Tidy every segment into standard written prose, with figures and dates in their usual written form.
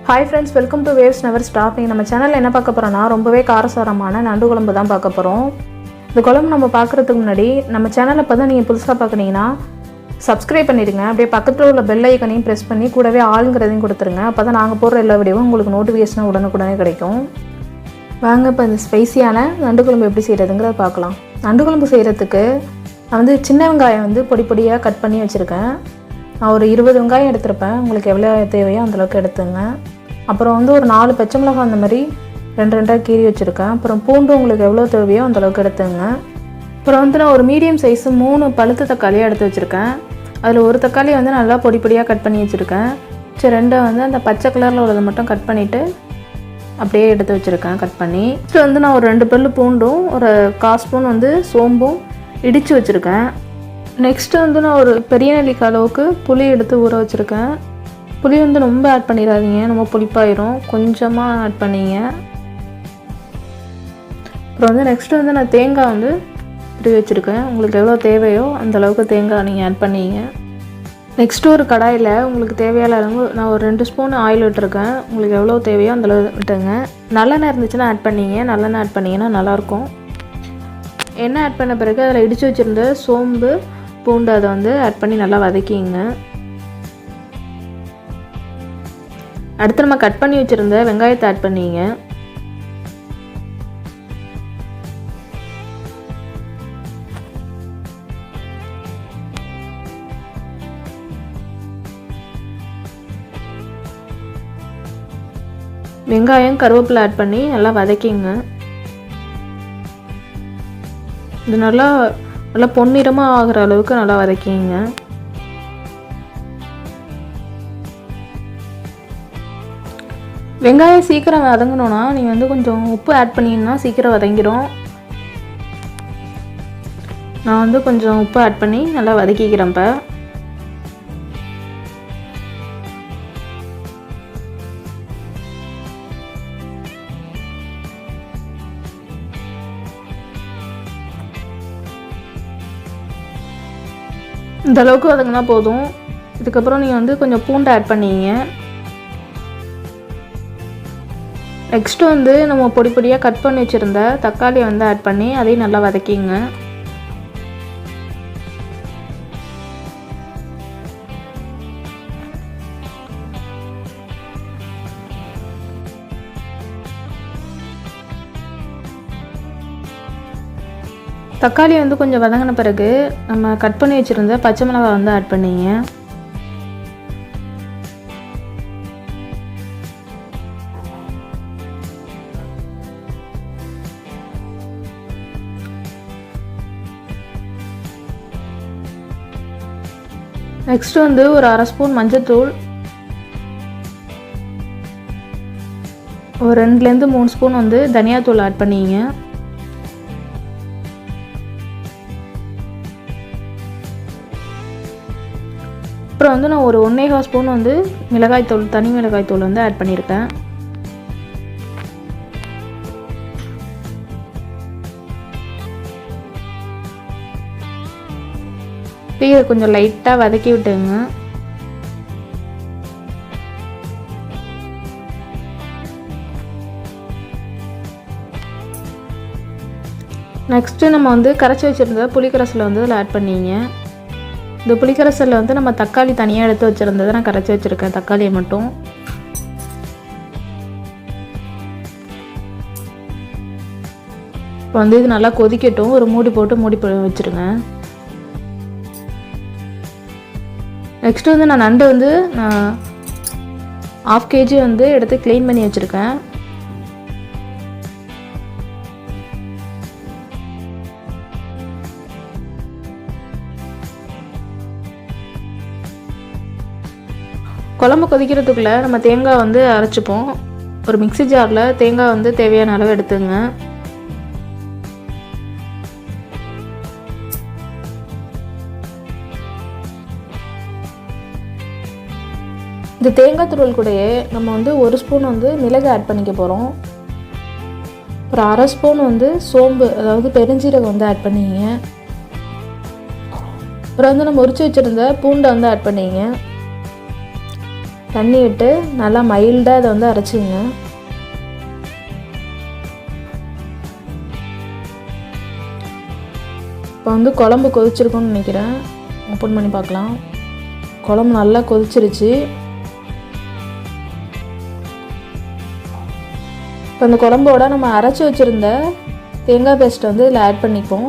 Hi friends, welcome to waves never stop. நம்ம சேனலில் என்ன பார்க்க போகிறோன்னா ரொம்பவே காரசாரமான நண்டு குழம்பு தான் பார்க்க போகிறோம். இந்த குழம்பு நம்ம பார்க்குறதுக்கு முன்னாடி நம்ம சேனலை இப்போ தான் நீங்கள் புதுசாக பார்க்குறீங்கன்னா சப்ஸ்கிரைப் பண்ணிடுங்க. அப்படியே பக்கத்தில் உள்ள பெல் ஐக்கனையும் ப்ரெஸ் பண்ணி கூடவே ஆளுங்கிறதையும் கொடுத்துருங்க. அப்போ தான் நாங்கள் போடுற எல்லா வீடியோவும் உங்களுக்கு நோட்டிஃபிகேஷனாக உடனுக்குடனே கிடைக்கும். வாங்க இப்போ இந்த ஸ்பைசியான நண்டு குழம்பு எப்படி செய்கிறதுங்கிறத பார்க்கலாம். நண்டு குழம்பு செய்கிறதுக்கு நான் சின்ன வெங்காயம் பொடி பொடியாக கட் பண்ணி வச்சுருக்கேன். நான் ஒரு 20 வெங்காயம் எடுத்திருப்பேன். உங்களுக்கு எவ்வளோ தேவையோ அந்தளவுக்கு எடுத்துங்க. அப்புறம் ஒரு 4 பச்சை மிளகாய் அந்த மாதிரி 2 கீறி வச்சுருக்கேன். அப்புறம் பூண்டு உங்களுக்கு எவ்வளோ தேவையோ அந்தளவுக்கு எடுத்துங்க. அப்புறம் நான் ஒரு மீடியம் சைஸு 3 பழுத்த தக்காளியாக எடுத்து வச்சுருக்கேன். அதில் ஒரு தக்காளி நல்லா பொடி பொடியாக கட் பண்ணி வச்சுருக்கேன். சரி, 2 அந்த பச்சை கலரில் உள்ளதை மட்டும் கட் பண்ணிவிட்டு அப்படியே எடுத்து வச்சுருக்கேன் கட் பண்ணி. நெக்ஸ்ட்டு நான் ஒரு 2 பல்லு பூண்டும் ஒரு 1/4 ஸ்பூன் சோம்பும் இடித்து வச்சுருக்கேன். நெக்ஸ்ட்டு நான் ஒரு பெரிய நெல்லிக்காய் அளவுக்கு புளி எடுத்து ஊற வச்சுருக்கேன். புளி ரொம்ப ஆட் பண்ணிடாதீங்க, ரொம்ப புளிப்பாயிரும், கொஞ்சமாக ஆட் பண்ணிங்க. அப்புறம் நெக்ஸ்ட்டு நான் தேங்காய் இப்படி வச்சுருக்கேன். உங்களுக்கு எவ்வளோ தேவையோ அந்தளவுக்கு தேங்காய் நீங்கள் ஆட் பண்ணிங்க. நெக்ஸ்ட்டு ஒரு கடாயில் உங்களுக்கு தேவையான அளவு நான் ஒரு 2 ஸ்பூன் ஆயில் விட்டுருக்கேன். உங்களுக்கு எவ்வளோ தேவையோ அந்தளவு விட்டுங்க. நல்லெண்ணெய் இருந்துச்சுன்னா ஆட் பண்ணிங்க. நல்லெண்ணெய் ஆட் பண்ணிங்கன்னா நல்லாயிருக்கும். எண்ணெய் ஆட் பண்ண பிறகு அதில் இடித்து வச்சுருந்த சோம்பு பூண்டு அதை ஆட் பண்ணி நல்லா வதக்கிங்க. அடுத்து நம்ம கட் பண்ணி வச்சுருந்த வெங்காயத்தை ஆட் பண்ணிங்க. வெங்காயம் கருவேப்பிலை ஆட் பண்ணி நல்லா வதக்கிங்க. இது நல்லா பொன்னிறமாக ஆகிற அளவுக்கு நல்லா வதக்கிங்க. வெங்காயம் சீக்கிரம் வதங்கணுன்னா நீங்கள் கொஞ்சம் உப்பு ஆட் பண்ணிங்கன்னா சீக்கிரம் வதங்கிடும். நான் கொஞ்சம் உப்பு ஆட் பண்ணி நல்லா வதக்கிக்கிறேன். இப்போ இந்த அளவுக்கு வதங்கினா போதும். இதுக்கப்புறம் நீங்கள் கொஞ்சம் பூண்டு ஆட் பண்ணிங்க. நெக்ஸ்ட்டு நம்ம பொடி பொடியாக கட் பண்ணி வச்சுருந்த தக்காளியை ஆட் பண்ணி அதையும் நல்லா வதக்கிங்க. தக்காளி கொஞ்சம் வதங்கின பிறகு நம்ம கட் பண்ணி வச்சுருந்த பச்சை மிளகாய் ஆட் பண்ணிங்க. நெக்ஸ்ட்டு ஒரு 1/2 ஸ்பூன் மஞ்சள்தூள், ஒரு 2லேருந்து 3 ஸ்பூன் தனியாத்தூள் ஆட் பண்ணிங்க. அப்புறம் நான் ஒரு 1.25 ஸ்பூன் மிளகாய்த்தூள், தனி மிளகாய்த்தூள் ஆட் பண்ணியிருக்கேன். இதை கொஞ்சம் லைட்டாக வதக்கி விட்டுங்க. நெக்ஸ்ட்டு நம்ம கரைச்சி வச்சுருந்த புளிக்கரைசலை அதில் ஆட் பண்ணிங்க. இந்த புளிக்கரைசலில் நம்ம தக்காளி தனியாக எடுத்து வச்சுருந்ததை நான் கரைச்சி வச்சுருக்கேன், தக்காளியை மட்டும். இப்போ இது நல்லா கொதிக்கட்டும். ஒரு மூடி போட்டு வச்சுருங்க. நெக்ஸ்ட்டு நான் நண்டு நான் 1/2 kg எடுத்து க்ளீன் பண்ணி வச்சுருக்கேன். குழம்பு கொதிக்கிறதுக்குள்ளே நம்ம தேங்காய் அரைச்சிப்போம். ஒரு மிக்ஸி ஜாரில் தேங்காய் தேவையான அளவு எடுத்துங்க. இந்த தேங்காய் துருவல் கூடயே நம்ம 1 ஸ்பூன் மிளகு ஆட் பண்ணிக்க போகிறோம். ஒரு 1/2 ஸ்பூன் சோம்பு, அதாவது பெருஞ்சீரகம் ஆட் பண்ணிங்க. அப்புறம் நம்ம உரிச்சு வச்சுருந்த பூண்டை ஆட் பண்ணிங்க. தண்ணி விட்டு நல்லா மைல்டாக அதை வந்து அரைச்சிங்க. இப்போ வந்து குழம்பு கொதிச்சிருக்குன்னு நினைக்கிறேன். ஓப்பன் பண்ணி பார்க்கலாம். குழம்பு நல்லா கொதிச்சிருச்சு. இப்போ அந்த குழம்போட நம்ம அரைச்சி வச்சுருந்த தேங்காய் பேஸ்ட்டை வந்து இதில் ஆட் பண்ணிப்போம்.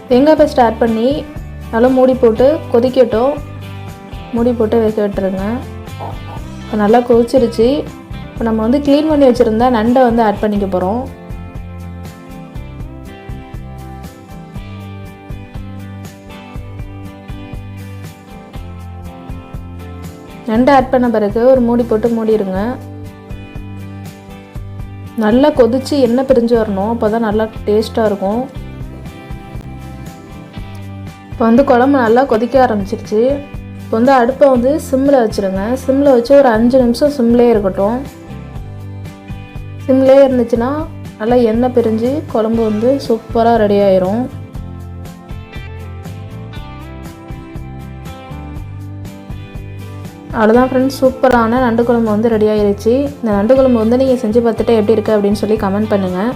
தேங்காய் பேஸ்ட் ஆட் பண்ணி நல்லா மூடி போட்டு கொதிக்கட்டும். மூடி போட்டு வைக்க விட்டுருங்க. இப்போ நல்லா கொதிச்சிருச்சு. இப்போ நம்ம வந்து க்ளீன் பண்ணி வச்சுருந்தா நண்டை வந்து ஆட் பண்ணிக்க போகிறோம். நண்டை ஆட் பண்ண பிறகு ஒரு மூடி போட்டு மூடிடுங்க. நல்லா கொதித்து எண்ணெய் பிரிஞ்சு வரணும். அப்போ தான் நல்லா டேஸ்ட்டாக இருக்கும். இப்போ வந்து குழம்பு நல்லா கொதிக்க ஆரம்பிச்சிருச்சு. இப்போ வந்து அடுப்பை வந்து சிம்மில் வச்சுருங்க. சிம்மில் வச்சு ஒரு 5 நிமிஷம் சிம்லேயே இருக்கட்டும். சிம்லேயே இருந்துச்சுன்னா நல்லா எண்ணெய் பிரிஞ்சு குழம்பு வந்து சூப்பராக ரெடி ஆயிரும். அவ்வளோதான் ஃப்ரெண்ட்ஸ், சூப்பரான நண்டு குழம்பு வந்து ரெடி ஆகிருச்சு. இந்த நண்டு குழம்பு வந்து நீங்கள் செஞ்சு பார்த்துட்டு எப்படி இருக்குது அப்படின்னு சொல்லி கமெண்ட் பண்ணுங்கள்.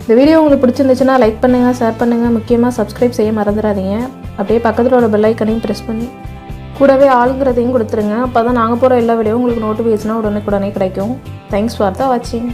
இந்த வீடியோ உங்களுக்கு பிடிச்சிருந்துச்சுன்னா லைக் பண்ணுங்கள், ஷேர் பண்ணுங்கள், முக்கியமாக சப்ஸ்கிரைப் செய்ய மறந்துடாதீங்க. அப்படியே பக்கத்தில் உள்ள பெல் ஐக்கனையும் ப்ரெஸ் பண்ணி கூடவே ஆளுங்கிறதையும் கொடுத்துருங்க. அப்போ தான் நாங்கள் போகிற எல்லா வீடியோவும் உங்களுக்கு நோட்டிஃபிகேஷனாக உடனே கிடைக்கும். தேங்க்ஸ் ஃபார் த வாட்சிங்.